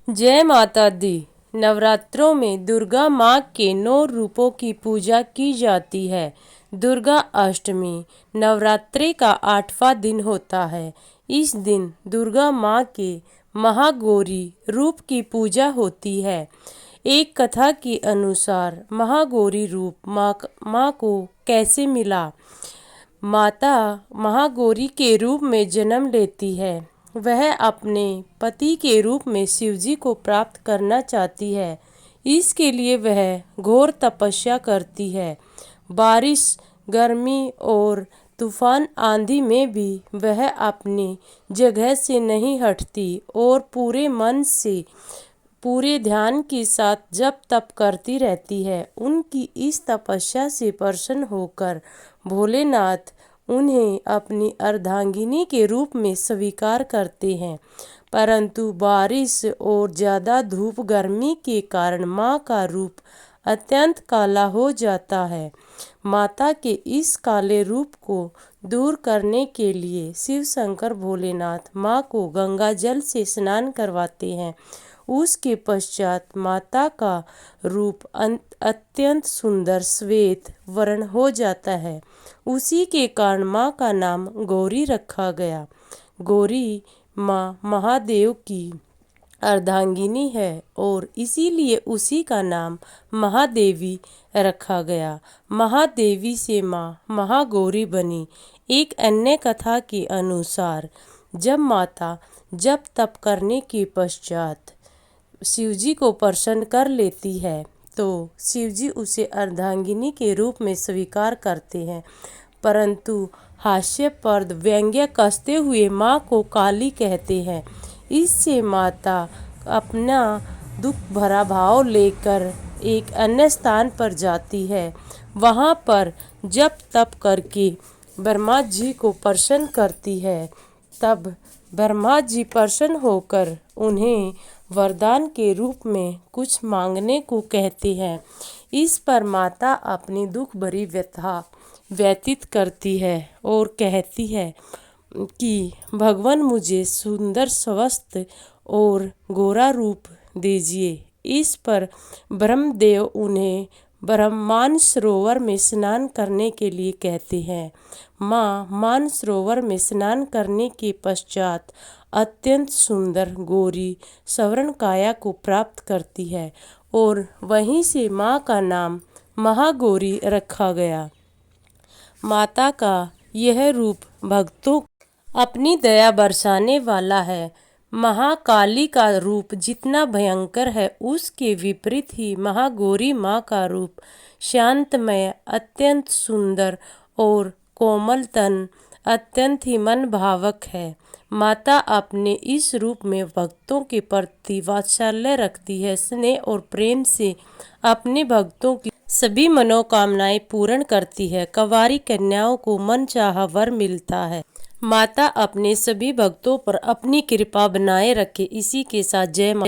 जय माता दी। नवरात्रों में दुर्गा माँ के 9 रूपों की पूजा की जाती है। दुर्गा अष्टमी नवरात्रि का 8वां दिन होता है। इस दिन दुर्गा माँ के महागौरी रूप की पूजा होती है। एक कथा के अनुसार महागौरी रूप माँ को कैसे मिला। माता महागौरी के रूप में जन्म लेती है। वह अपने पति के रूप में शिवजी को प्राप्त करना चाहती है। इसके लिए वह घोर तपस्या करती है। बारिश, गर्मी और तूफान आंधी में भी वह अपनी जगह से नहीं हटती और पूरे मन से पूरे ध्यान के साथ जप तप करती रहती है। उनकी इस तपस्या से प्रसन्न होकर भोलेनाथ उन्हें अपनी अर्धांगिनी के रूप में स्वीकार करते हैं। परंतु बारिश और ज़्यादा धूप गर्मी के कारण माँ का रूप अत्यंत काला हो जाता है। माता के इस काले रूप को दूर करने के लिए शिव शंकर भोलेनाथ माँ को गंगा जल से स्नान करवाते हैं। उसके पश्चात माता का रूप अत्यंत सुंदर श्वेत वर्ण हो जाता है। उसी के कारण माँ का नाम गौरी रखा गया। गौरी माँ महादेव की अर्धांगिनी है और इसीलिए उसी का नाम महादेवी रखा गया। महादेवी से माँ महागौरी बनी। एक अन्य कथा के अनुसार जब माता जप तप करने के पश्चात शिवजी को प्रसन्न कर लेती है तो शिवजी उसे अर्धांगिनी के रूप में स्वीकार करते हैं। परंतु हास्यप्रद व्यंग्य कसते हुए माँ को काली कहते हैं। इससे माता अपना दुख भरा भाव लेकर एक अन्य स्थान पर जाती है। वहाँ पर जप तप करके ब्रह्मा जी को प्रसन्न करती है। तब ब्रह्मा जी प्रसन्न होकर उन्हें वरदान के रूप में कुछ मांगने को कहते हैं। इस पर माता अपनी दुख भरी व्यथा व्यतीत करती है और कहती है कि भगवान मुझे सुंदर स्वस्थ और गोरा रूप दीजिए। इस पर ब्रह्मदेव उन्हें मानसरोवर में स्नान करने के लिए कहते हैं। माँ मानसरोवर में स्नान करने के पश्चात अत्यंत सुंदर गौरी स्वर्ण काया को प्राप्त करती है और वहीं से माँ का नाम महागौरी रखा गया। माता का यह रूप भक्तों अपनी दया बरसाने वाला है। महाकाली का रूप जितना भयंकर है उसके विपरीत ही महागौरी माँ का रूप शांतमय, अत्यंत सुंदर और कोमल तन, अत्यंत ही मन भावक है। माता अपने इस रूप में भक्तों के प्रति वात्सल्य रखती है। स्नेह और प्रेम से अपने भक्तों की सभी मनोकामनाएं पूर्ण करती है। कंवारी कन्याओं को मनचाहा वर मिलता है। माता अपने सभी भक्तों पर अपनी कृपा बनाए रखे। इसी के साथ जय माता।